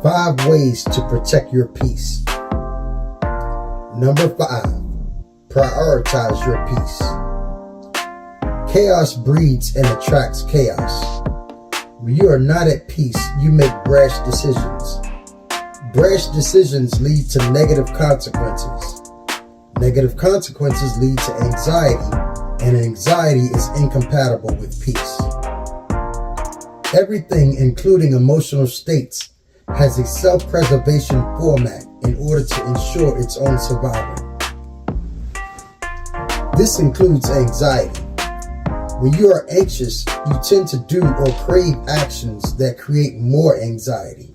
5 ways to protect your peace. Number 5, prioritize your peace. Chaos breeds and attracts chaos. When you are not at peace, you make brash decisions. Brash decisions lead to negative consequences. Negative consequences lead to anxiety, and anxiety is incompatible with peace. Everything, including emotional states, has a self-preservation format in order to ensure its own survival. This includes anxiety. When you are anxious, you tend to do or crave actions that create more anxiety.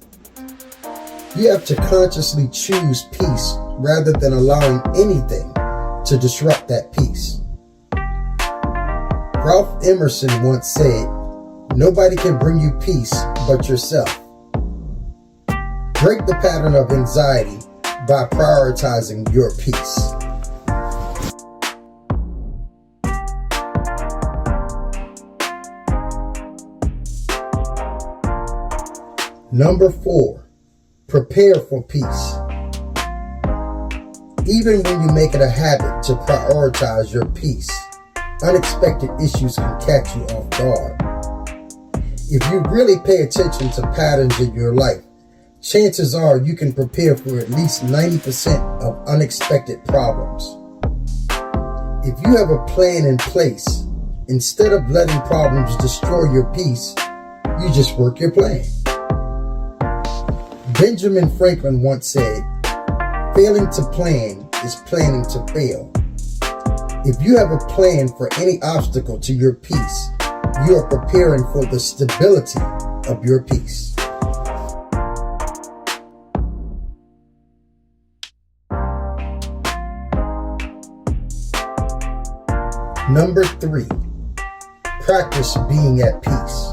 You have to consciously choose peace rather than allowing anything to disrupt that peace. Ralph Emerson once said, "Nobody can bring you peace but yourself." Break the pattern of anxiety by prioritizing your peace. Number 4, prepare for peace. Even when you make it a habit to prioritize your peace, unexpected issues can catch you off guard. If you really pay attention to patterns in your life, chances are you can prepare for at least 90% of unexpected problems. If you have a plan in place, instead of letting problems destroy your peace, you just work your plan. Benjamin Franklin once said, "Failing to plan is planning to fail." If you have a plan for any obstacle to your peace, you are preparing for the stability of your peace. Number 3, practice being at peace.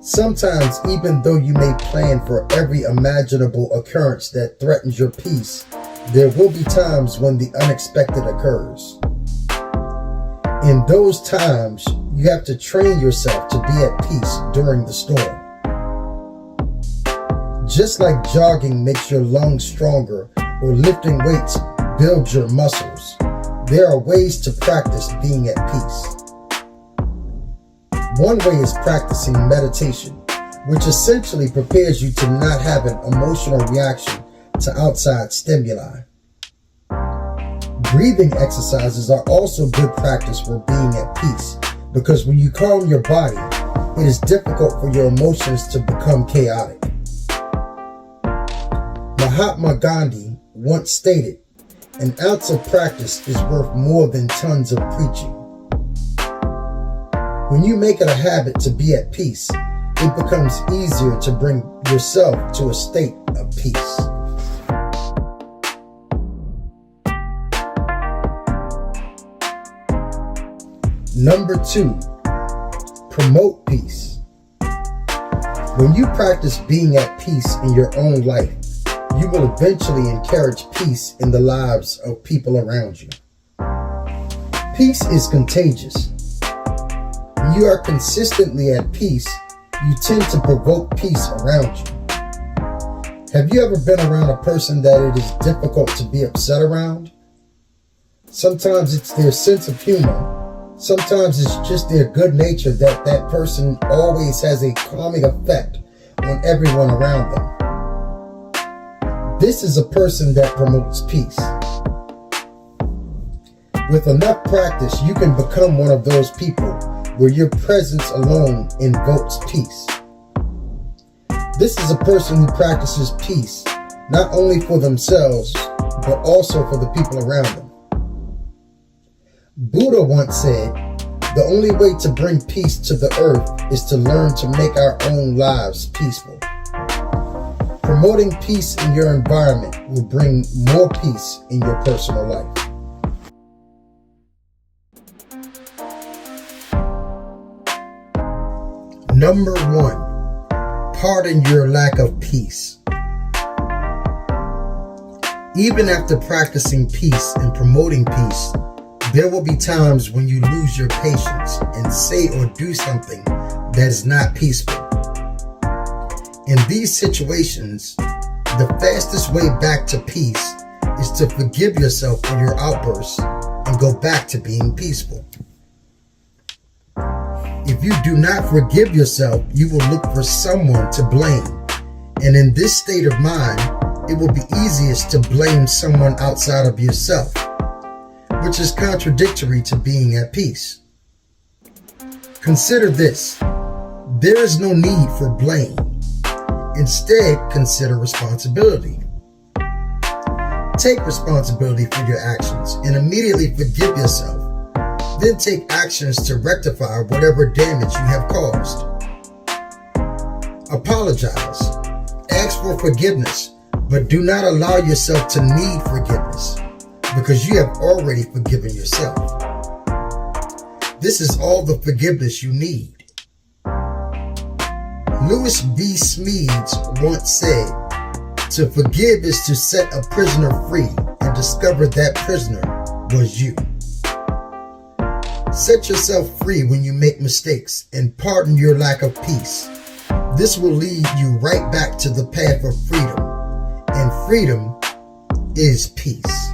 Sometimes, even though you may plan for every imaginable occurrence that threatens your peace, there will be times when the unexpected occurs. In those times, you have to train yourself to be at peace during the storm. Just like jogging makes your lungs stronger or lifting weights builds your muscles, there are ways to practice being at peace. One way is practicing meditation, which essentially prepares you to not have an emotional reaction to outside stimuli. Breathing exercises are also good practice for being at peace, because when you calm your body, it is difficult for your emotions to become chaotic. Mahatma Gandhi once stated, "An ounce of practice is worth more than tons of preaching." When you make it a habit to be at peace, it becomes easier to bring yourself to a state of peace. Number 2, promote peace. When you practice being at peace in your own life, you will eventually encourage peace in the lives of people around you. Peace is contagious. When you are consistently at peace, you tend to provoke peace around you. Have you ever been around a person that it is difficult to be upset around? Sometimes it's their sense of humor. Sometimes it's just their good nature that person always has a calming effect on everyone around them. This is a person that promotes peace. With enough practice, you can become one of those people where your presence alone invokes peace. This is a person who practices peace, not only for themselves, but also for the people around them. Buddha once said, "The only way to bring peace to the earth is to learn to make our own lives peaceful." Promoting peace in your environment will bring more peace in your personal life. Number 1, pardon your lack of peace. Even after practicing peace and promoting peace, there will be times when you lose your patience and say or do something that is not peaceful. In these situations, the fastest way back to peace is to forgive yourself for your outbursts and go back to being peaceful. If you do not forgive yourself, you will look for someone to blame. And in this state of mind, it will be easiest to blame someone outside of yourself, which is contradictory to being at peace. Consider this: there is no need for blame. Instead, consider responsibility. Take responsibility for your actions and immediately forgive yourself. Then take actions to rectify whatever damage you have caused. Apologize. Ask for forgiveness, but do not allow yourself to need forgiveness, because you have already forgiven yourself. This is all the forgiveness you need. Lewis B. Smedes once said, "To forgive is to set a prisoner free and discover that prisoner was you." Set yourself free when you make mistakes and pardon your lack of peace. This will lead you right back to the path of freedom, and freedom is peace.